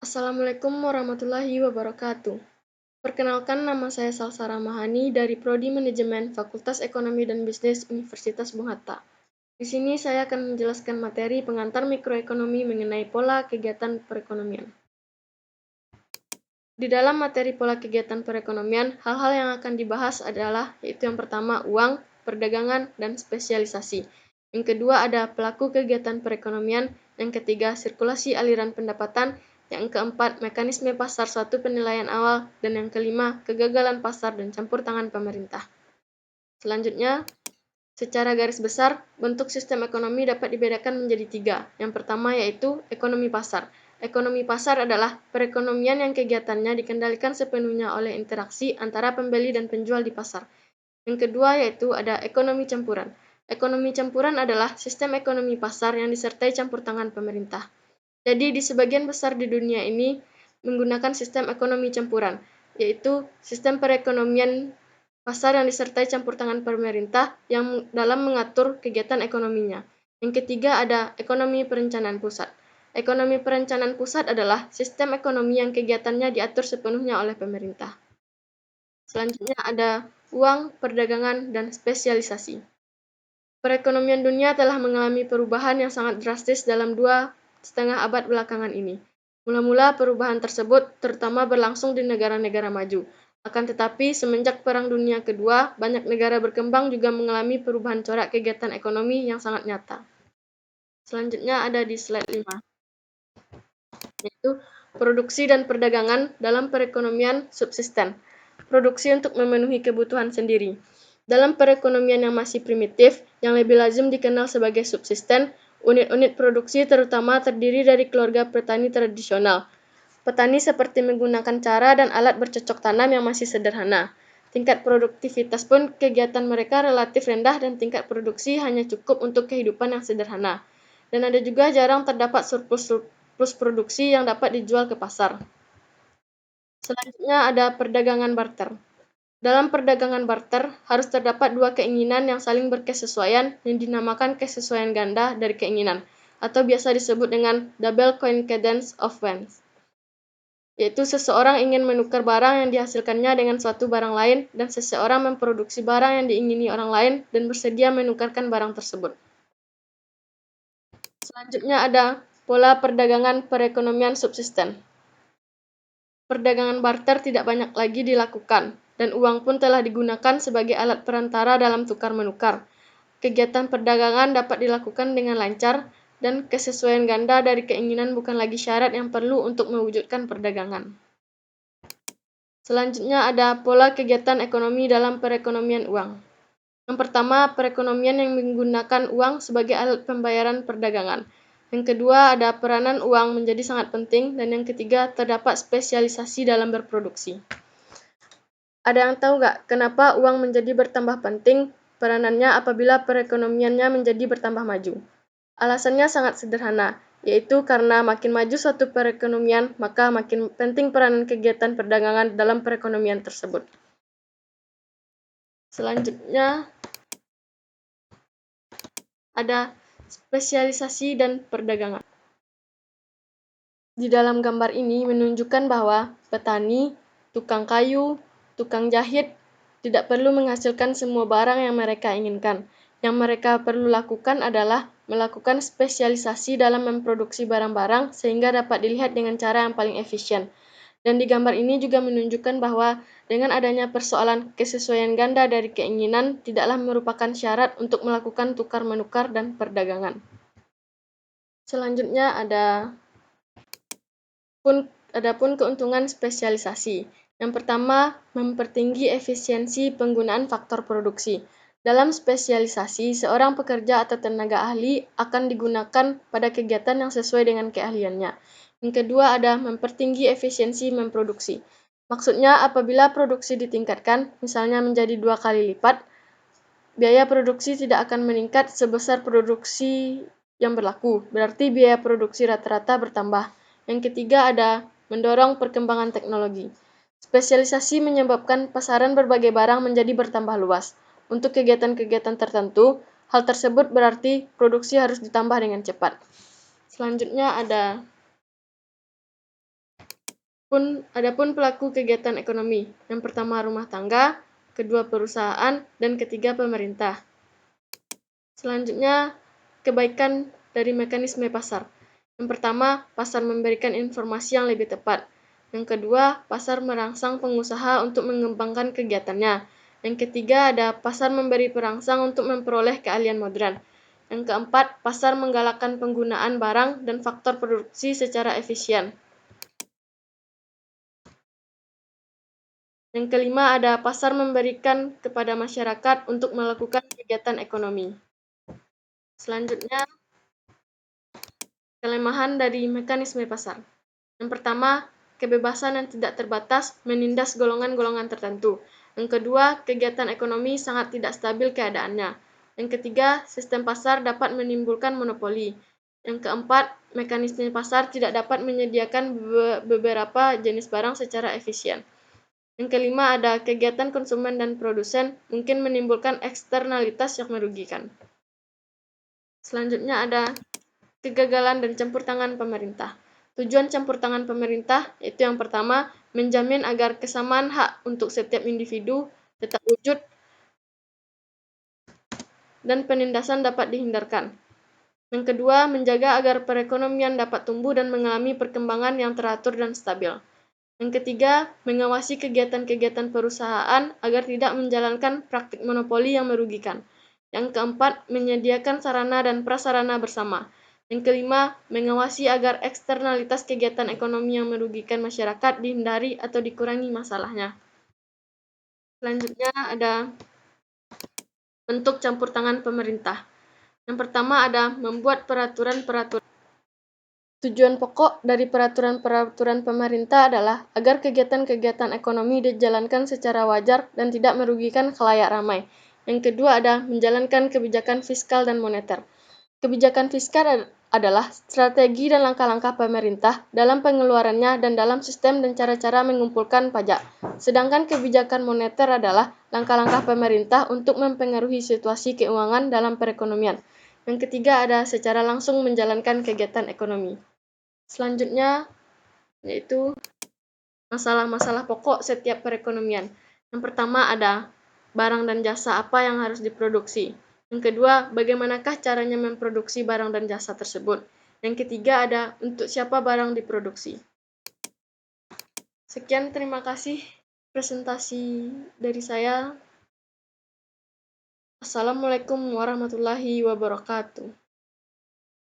Assalamualaikum warahmatullahi wabarakatuh. Perkenalkan, nama saya Salsara Mahani dari Prodi Manajemen Fakultas Ekonomi dan Bisnis Universitas Bung Hatta. Di sini saya akan menjelaskan materi pengantar mikroekonomi mengenai pola kegiatan perekonomian. Di dalam materi pola kegiatan perekonomian, hal-hal yang akan dibahas adalah yaitu yang pertama uang, perdagangan, dan spesialisasi. Yang kedua ada pelaku kegiatan perekonomian, yang ketiga sirkulasi aliran pendapatan, yang keempat mekanisme pasar suatu penilaian awal, dan yang kelima kegagalan pasar dan campur tangan pemerintah. Selanjutnya, secara garis besar, bentuk sistem ekonomi dapat dibedakan menjadi tiga. Yang pertama yaitu ekonomi pasar. Ekonomi pasar adalah perekonomian yang kegiatannya dikendalikan sepenuhnya oleh interaksi antara pembeli dan penjual di pasar. Yang kedua yaitu ada ekonomi campuran. Ekonomi campuran adalah sistem ekonomi pasar yang disertai campur tangan pemerintah. Jadi di sebagian besar di dunia ini menggunakan sistem ekonomi campuran, yaitu sistem perekonomian pasar yang disertai campur tangan pemerintah yang dalam mengatur kegiatan ekonominya. Yang ketiga ada ekonomi perencanaan pusat. Ekonomi perencanaan pusat adalah sistem ekonomi yang kegiatannya diatur sepenuhnya oleh pemerintah. Selanjutnya ada uang, perdagangan, dan spesialisasi. Perekonomian dunia telah mengalami perubahan yang sangat drastis dalam 2,5 abad belakangan ini. Mula-mula perubahan tersebut terutama berlangsung di negara-negara maju. Akan tetapi, semenjak Perang Dunia Kedua, banyak negara berkembang juga mengalami perubahan corak kegiatan ekonomi yang sangat nyata. Selanjutnya ada di slide 5, yaitu produksi dan perdagangan dalam perekonomian subsisten. Produksi untuk memenuhi kebutuhan sendiri. Dalam perekonomian yang masih primitif, yang lebih lazim dikenal sebagai subsisten, unit-unit produksi terutama terdiri dari keluarga petani tradisional. Petani seperti menggunakan cara dan alat bercocok tanam yang masih sederhana. Tingkat produktivitas pun kegiatan mereka relatif rendah dan tingkat produksi hanya cukup untuk kehidupan yang sederhana. Dan ada juga jarang terdapat surplus produksi yang dapat dijual ke pasar. Selanjutnya ada perdagangan barter. Dalam perdagangan barter, harus terdapat dua keinginan yang saling berkesesuaian yang dinamakan kesesuaian ganda dari keinginan, atau biasa disebut dengan double coincidence of wants, yaitu seseorang ingin menukar barang yang dihasilkannya dengan suatu barang lain, dan seseorang memproduksi barang yang diingini orang lain dan bersedia menukarkan barang tersebut. Selanjutnya ada pola perdagangan perekonomian subsisten. Perdagangan barter tidak banyak lagi dilakukan, dan uang pun telah digunakan sebagai alat perantara dalam tukar-menukar. Kegiatan perdagangan dapat dilakukan dengan lancar, dan kesesuaian ganda dari keinginan bukan lagi syarat yang perlu untuk mewujudkan perdagangan. Selanjutnya ada pola kegiatan ekonomi dalam perekonomian uang. Yang pertama, perekonomian yang menggunakan uang sebagai alat pembayaran perdagangan. Yang kedua, ada peranan uang menjadi sangat penting, dan yang ketiga, terdapat spesialisasi dalam berproduksi. Ada yang tahu nggak kenapa uang menjadi bertambah penting peranannya apabila perekonomiannya menjadi bertambah maju? Alasannya sangat sederhana, yaitu karena makin maju suatu perekonomian, maka makin penting peranan kegiatan perdagangan dalam perekonomian tersebut. Selanjutnya ada spesialisasi dan perdagangan. Di dalam gambar ini menunjukkan bahwa petani, tukang kayu, tukang jahit tidak perlu menghasilkan semua barang yang mereka inginkan. Yang mereka perlu lakukan adalah melakukan spesialisasi dalam memproduksi barang-barang sehingga dapat dilihat dengan cara yang paling efisien. Dan di gambar ini juga menunjukkan bahwa dengan adanya persoalan kesesuaian ganda dari keinginan tidaklah merupakan syarat untuk melakukan tukar-menukar dan perdagangan. Selanjutnya adapun keuntungan spesialisasi. Yang pertama, mempertinggi efisiensi penggunaan faktor produksi. Dalam spesialisasi, seorang pekerja atau tenaga ahli akan digunakan pada kegiatan yang sesuai dengan keahliannya. Yang kedua ada mempertinggi efisiensi memproduksi. Maksudnya apabila produksi ditingkatkan, misalnya menjadi 2 kali lipat, biaya produksi tidak akan meningkat sebesar produksi yang berlaku. Berarti biaya produksi rata-rata bertambah. Yang ketiga ada mendorong perkembangan teknologi. Spesialisasi menyebabkan pasaran berbagai barang menjadi bertambah luas. Untuk kegiatan-kegiatan tertentu, hal tersebut berarti produksi harus ditambah dengan cepat. Selanjutnya ada Adapun pelaku kegiatan ekonomi, yang pertama rumah tangga, kedua perusahaan, dan ketiga pemerintah. Selanjutnya, kebaikan dari mekanisme pasar. Yang pertama, pasar memberikan informasi yang lebih tepat. Yang kedua, pasar merangsang pengusaha untuk mengembangkan kegiatannya. Yang ketiga, ada pasar memberi perangsang untuk memperoleh keahlian modern. Yang keempat, pasar menggalakkan penggunaan barang dan faktor produksi secara efisien. Yang kelima, ada pasar memberikan kepada masyarakat untuk melakukan kegiatan ekonomi. Selanjutnya, kelemahan dari mekanisme pasar. Yang pertama, kebebasan yang tidak terbatas menindas golongan-golongan tertentu. Yang kedua, kegiatan ekonomi sangat tidak stabil keadaannya. Yang ketiga, sistem pasar dapat menimbulkan monopoli. Yang keempat, mekanisme pasar tidak dapat menyediakan beberapa jenis barang secara efisien. Yang kelima, ada kegiatan konsumen dan produsen mungkin menimbulkan eksternalitas yang merugikan. Selanjutnya ada kegagalan dan campur tangan pemerintah. Tujuan campur tangan pemerintah itu yang pertama, menjamin agar kesamaan hak untuk setiap individu tetap wujud dan penindasan dapat dihindarkan. Yang kedua, menjaga agar perekonomian dapat tumbuh dan mengalami perkembangan yang teratur dan stabil. Yang ketiga, mengawasi kegiatan-kegiatan perusahaan agar tidak menjalankan praktik monopoli yang merugikan. Yang keempat, menyediakan sarana dan prasarana bersama. Yang kelima, mengawasi agar eksternalitas kegiatan ekonomi yang merugikan masyarakat dihindari atau dikurangi masalahnya. Selanjutnya ada bentuk campur tangan pemerintah. Yang pertama ada membuat peraturan-peraturan. Tujuan pokok dari peraturan-peraturan pemerintah adalah agar kegiatan-kegiatan ekonomi dijalankan secara wajar dan tidak merugikan khalayak ramai. Yang kedua ada menjalankan kebijakan fiskal dan moneter. Kebijakan fiskal adalah strategi dan langkah-langkah pemerintah dalam pengeluarannya dan dalam sistem dan cara-cara mengumpulkan pajak. Sedangkan kebijakan moneter adalah langkah-langkah pemerintah untuk mempengaruhi situasi keuangan dalam perekonomian. Yang ketiga ada secara langsung menjalankan kegiatan ekonomi. Selanjutnya, yaitu masalah-masalah pokok setiap perekonomian. Yang pertama ada barang dan jasa apa yang harus diproduksi. Yang kedua, bagaimanakah caranya memproduksi barang dan jasa tersebut. Yang ketiga ada untuk siapa barang diproduksi. Sekian, terima kasih presentasi dari saya. Assalamualaikum warahmatullahi wabarakatuh.